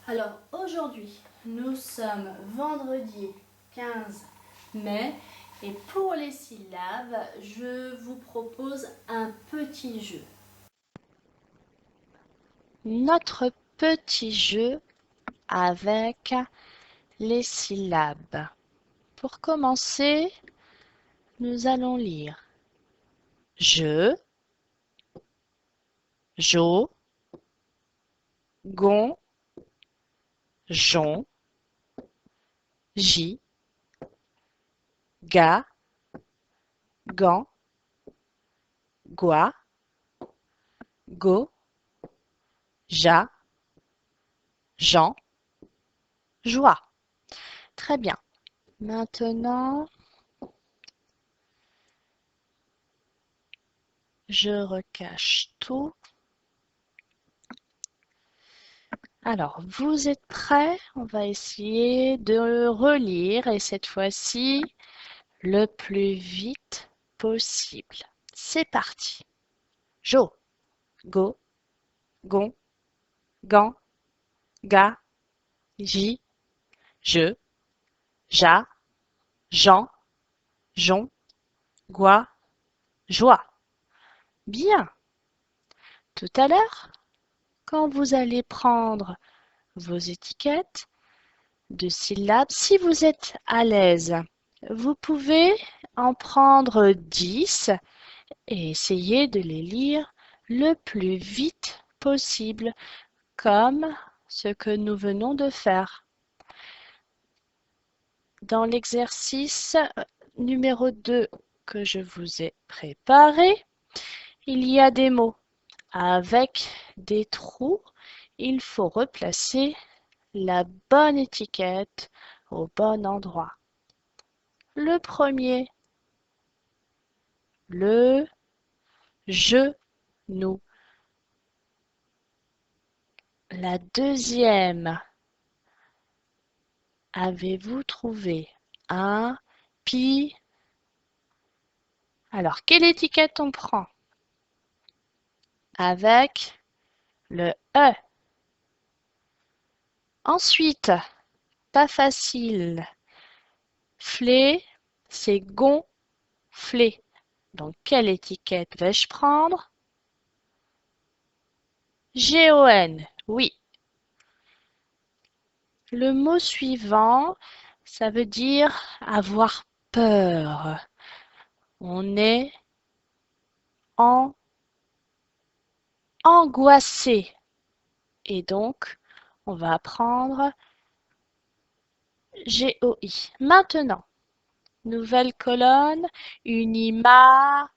Alors aujourd'hui, nous sommes vendredi 15 mai et pour les syllabes, je vous propose un petit jeu. Notre petit jeu avec les syllabes. Pour commencer, nous allons lire je, jo, gon, jon, ji, ga, gan, gua, go, ja, Jean, joie. Très bien. Maintenant, je recache tout. Alors, vous êtes prêts? On va essayer de relire et cette fois-ci, le plus vite possible. C'est parti. Jo, go, gon, gan, ga, ji, je, ja, Jean, jon, goi, joie. Bien. Tout à l'heure, quand vous allez prendre vos étiquettes de syllabes, si vous êtes à l'aise, vous pouvez en prendre 10 et essayer de les lire le plus vite possible, comme ce que nous venons de faire. Dans l'exercice numéro 2 que je vous ai préparé, il y a des mots. Avec des trous, il faut replacer la bonne étiquette au bon endroit. Le premier, le genou. La deuxième, avez-vous trouvé un pi? Alors, quelle étiquette on prend? Avec le E. Ensuite, pas facile. Flé, c'est gonflé. Donc, quelle étiquette vais-je prendre? G-O-N, oui. Le mot suivant, ça veut dire avoir peur. On est angoissé. Et donc, on va prendre G-O-I. Maintenant, nouvelle colonne, une image.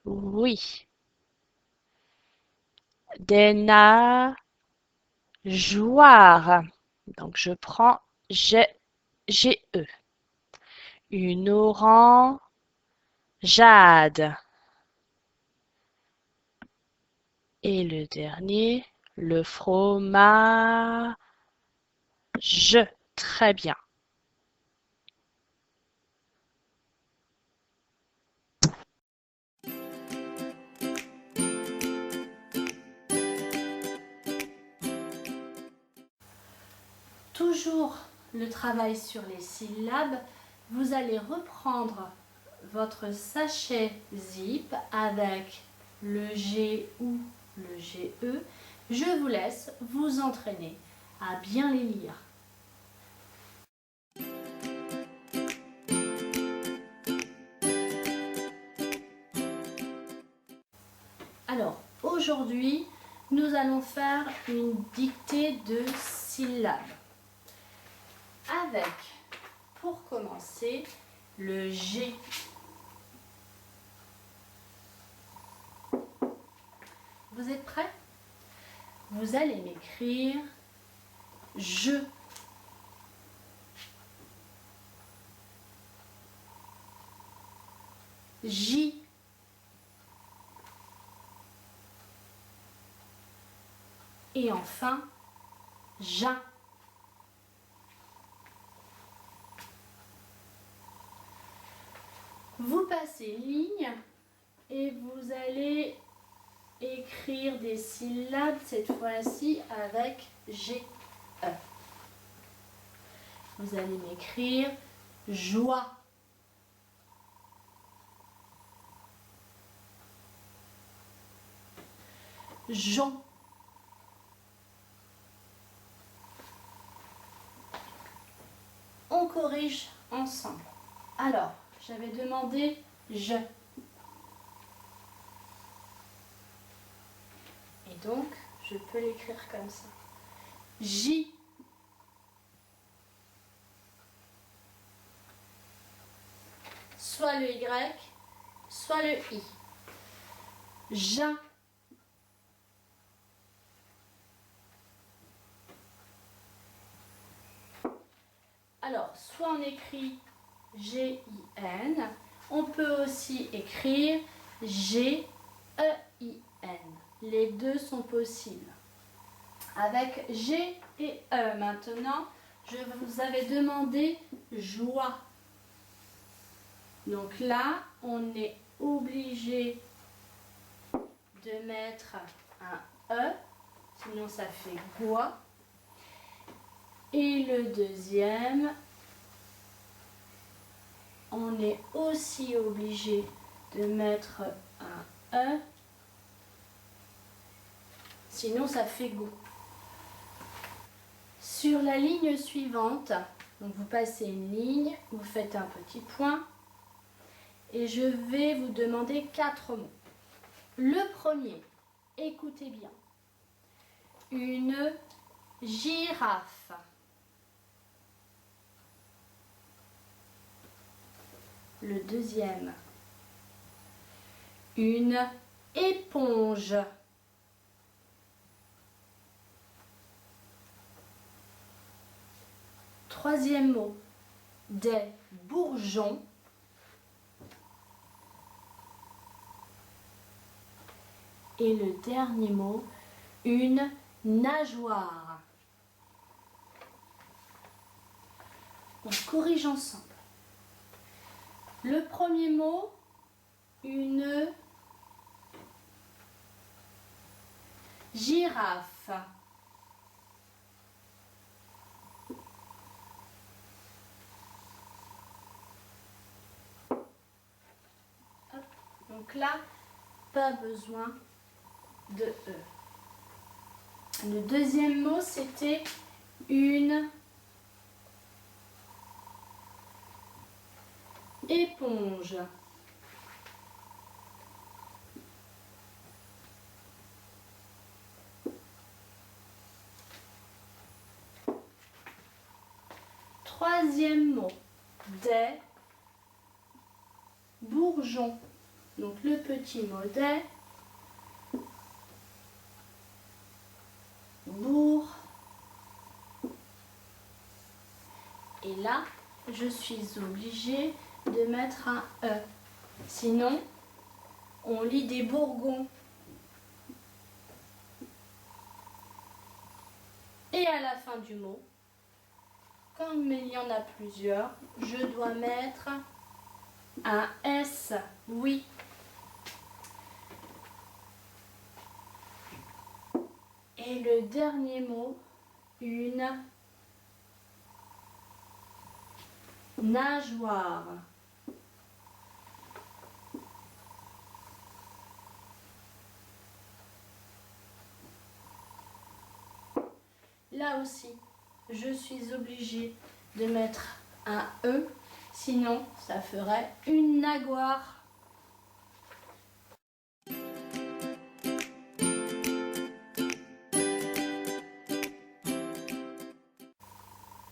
Oui. Des nageoires. Donc, je prends G-E. Une orangeade. Et le dernier, le fromage. Très bien. Toujours le travail sur les syllabes, vous allez reprendre votre sachet zip avec le G ou le GE. Je vous laisse vous entraîner à bien les lire. Alors, aujourd'hui, nous allons faire une dictée de syllabes. Avec, pour commencer, le G. Vous êtes prêts? Vous allez m'écrire je. J. Et enfin, ja. Vous passez ligne et vous allez écrire des syllabes, cette fois-ci avec GE. Vous allez m'écrire joie. Jon. On corrige ensemble. Alors, j'avais demandé je. Et donc, je peux l'écrire comme ça. J. Soit le Y, soit le I. Jeun. Alors, soit on écrit G-I-N, on peut aussi écrire G-E-I-N. Les deux sont possibles. Avec G et E maintenant, je vous avais demandé joie. Donc là, on est obligé de mettre un E, sinon ça fait goa. Et le deuxième, on est aussi obligé de mettre un E, sinon ça fait go. Sur la ligne suivante, donc vous passez une ligne, vous faites un petit point et je vais vous demander 4 mots. Le premier, écoutez bien, une girafe. Le deuxième, une éponge. Troisième mot, des bourgeons. Et le dernier mot, une nageoire. On corrige ensemble. Le premier mot, une girafe. Hop. Donc là, pas besoin de E. Le deuxième mot, c'était une éponge. Troisième mot, des bourgeons. Donc le petit mot des bourg. Et là, je suis obligée de mettre un E. Sinon, on lit des bourgons. Et à la fin du mot, comme il y en a plusieurs, je dois mettre un S. Oui. Et le dernier mot, une nageoire. Là aussi, je suis obligée de mettre un E, sinon ça ferait une nageoire.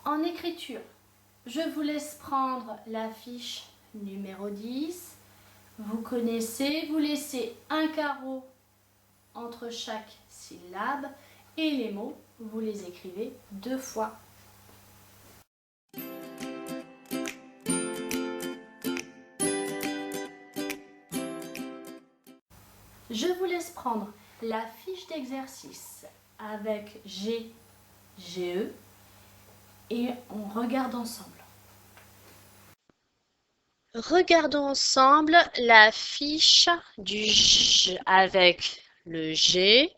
En écriture, je vous laisse prendre la fiche numéro 10. Vous connaissez, vous laissez un carreau entre chaque syllabe et les mots, vous les écrivez 2 fois. Je vous laisse prendre la fiche d'exercice avec G, GE et on regarde ensemble. Regardons ensemble la fiche du J avec le G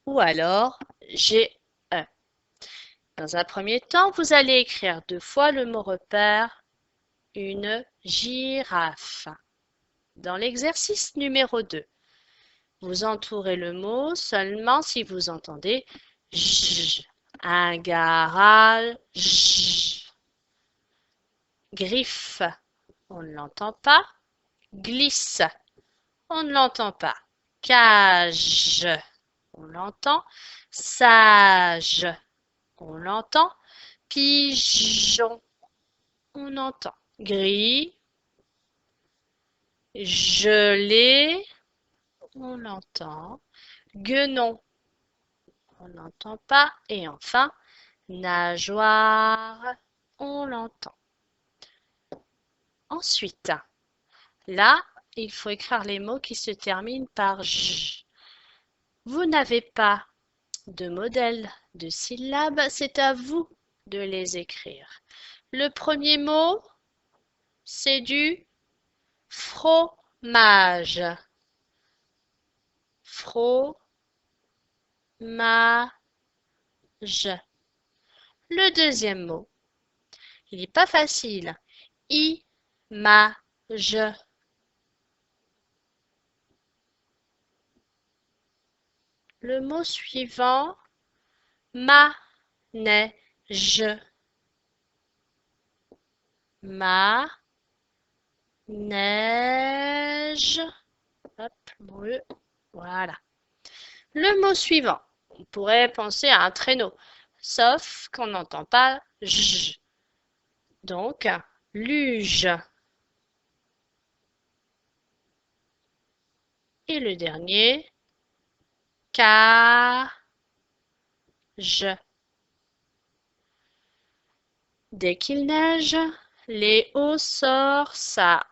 ou alors GE. Dans un premier temps, vous allez écrire 2 fois le mot repère, une girafe. Dans l'exercice numéro 2, vous entourez le mot seulement si vous entendez j, un garage, griffe, on ne l'entend pas, glisse, on ne l'entend pas, cage, on l'entend, sage, on l'entend, pigeon, on entend, gris, gelé, on l'entend, guenon, on n'entend pas, et enfin, nageoire, on l'entend. Ensuite, là, il faut écrire les mots qui se terminent par j. Vous n'avez pas de modèle de syllabes, c'est à vous de les écrire. Le premier mot, c'est du fromage. Fromage. Le deuxième mot, il n'est pas facile. Image. Le mot suivant, manège. Neige. Hop, voilà. Le mot suivant, on pourrait penser à un traîneau, sauf qu'on n'entend pas j. Donc, luge. Et le dernier, cage. Dès qu'il neige, Léo sort ça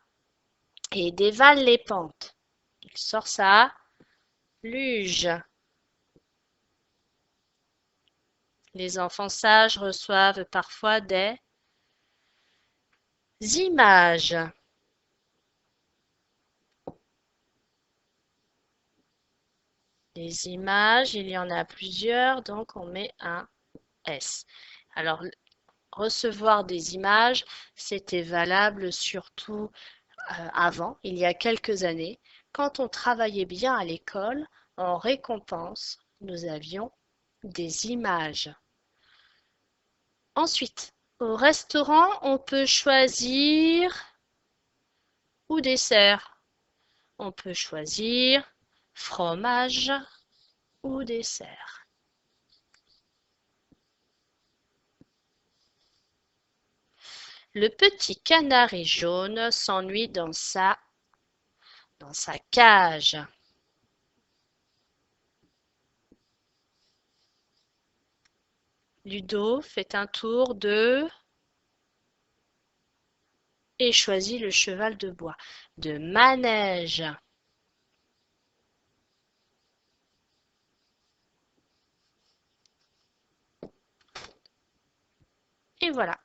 et dévale les pentes. Il sort sa luge. Les enfants sages reçoivent parfois des images. Les images, il y en a plusieurs, donc on met un S. Alors, recevoir des images, c'était valable surtout avant, il y a quelques années, quand on travaillait bien à l'école, en récompense, nous avions des images. Ensuite, au restaurant, on peut choisir ou dessert. On peut choisir fromage ou dessert. Le petit canari jaune s'ennuie dans sa cage. Ludo fait un tour de et choisit le cheval de bois, de manège. Et voilà.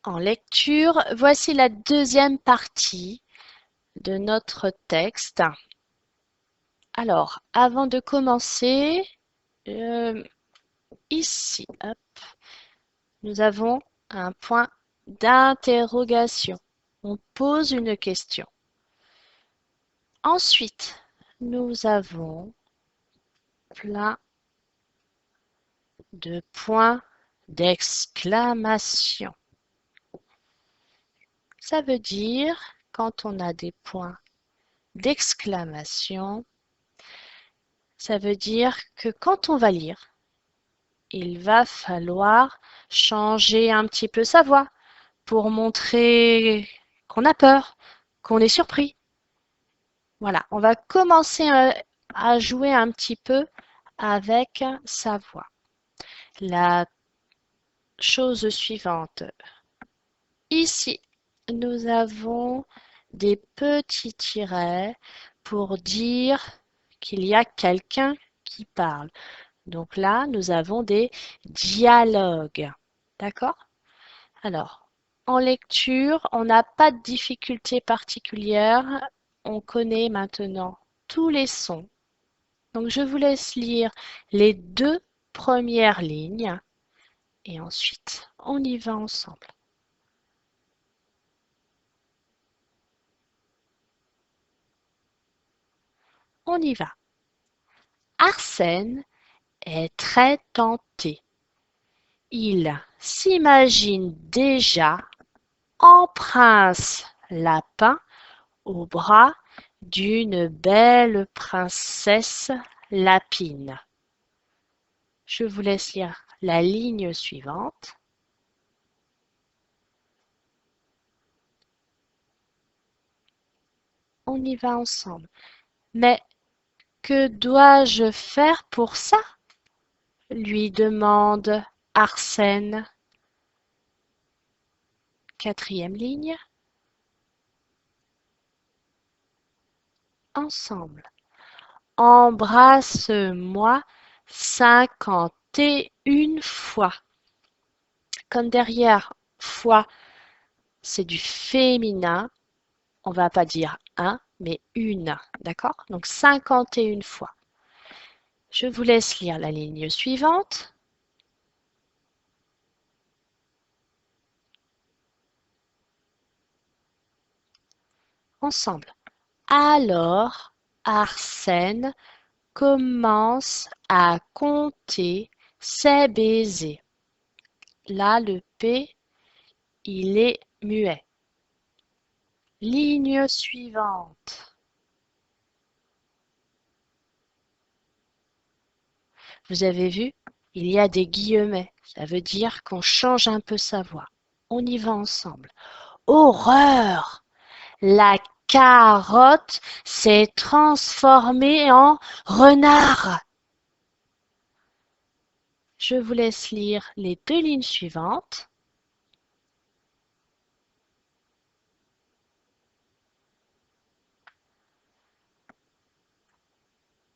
En lecture, voici la deuxième partie de notre texte. Alors, avant de commencer, ici, hop, nous avons un point d'interrogation. On pose une question. Ensuite, nous avons plein de points d'exclamation. Ça veut dire, quand on a des points d'exclamation, ça veut dire que quand on va lire, il va falloir changer un petit peu sa voix pour montrer qu'on a peur, qu'on est surpris. Voilà, on va commencer à jouer un petit peu avec sa voix. La chose suivante. Ici, nous avons des petits tirets pour dire qu'il y a quelqu'un qui parle. Donc là, nous avons des dialogues. D'accord? Alors, en lecture, on n'a pas de difficulté particulière. On connaît maintenant tous les sons. Donc, je vous laisse lire les 2 premières lignes et ensuite, on y va ensemble. On y va. Arsène est très tenté. Il s'imagine déjà en prince lapin au bras d'une belle princesse lapine. Je vous laisse lire la ligne suivante. On y va ensemble. Mais que dois-je faire pour ça? Lui demande Arsène. 4e ligne. Ensemble. Embrasse-moi 51 fois. Comme derrière fois, c'est du féminin, on va pas dire un, mais une, d'accord? Donc 51 fois. Je vous laisse lire la ligne suivante. Ensemble. Alors, Arsène commence à compter ses baisers. Là, le P, il est muet. Ligne suivante. Vous avez vu, il y a des guillemets. Ça veut dire qu'on change un peu sa voix. On y va ensemble. Horreur! La carotte s'est transformée en renard. Je vous laisse lire les 2 lignes suivantes.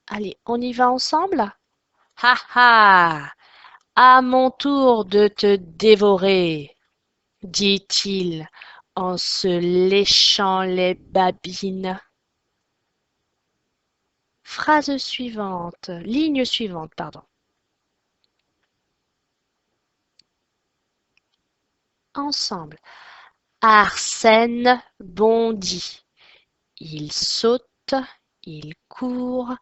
Allez, on y va ensemble? Ha ha! À mon tour de te dévorer, dit-il en se léchant les babines. Phrase suivante, ligne suivante, pardon. Ensemble. Arsène bondit. Il saute, il court,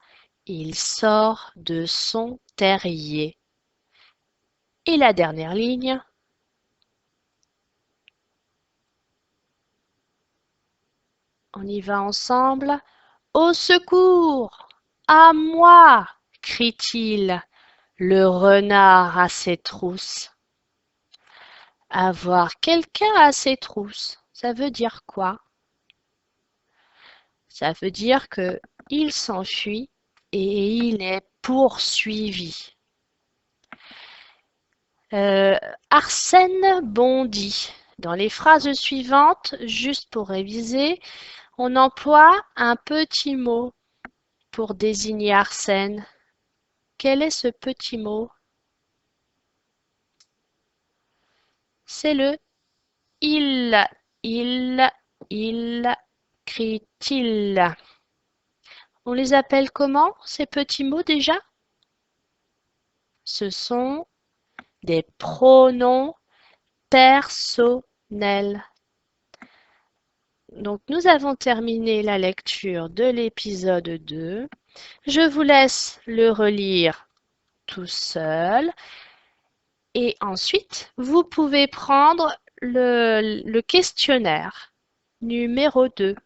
il sort de son terrier. Et la dernière ligne. On y va ensemble. Au secours! À moi! Crie-t-il, le renard à ses trousses. Avoir quelqu'un à ses trousses, ça veut dire quoi? Ça veut dire que il s'enfuit et il est poursuivi. Arsène bondit. Dans les phrases suivantes, juste pour réviser, on emploie un petit mot pour désigner Arsène. Quel est ce petit mot? C'est le il, il, crie-t-il. On les appelle comment, ces petits mots déjà? Ce sont des pronoms personnels. Donc, nous avons terminé la lecture de l'épisode 2. Je vous laisse le relire tout seul. Et ensuite, vous pouvez prendre le questionnaire numéro 2.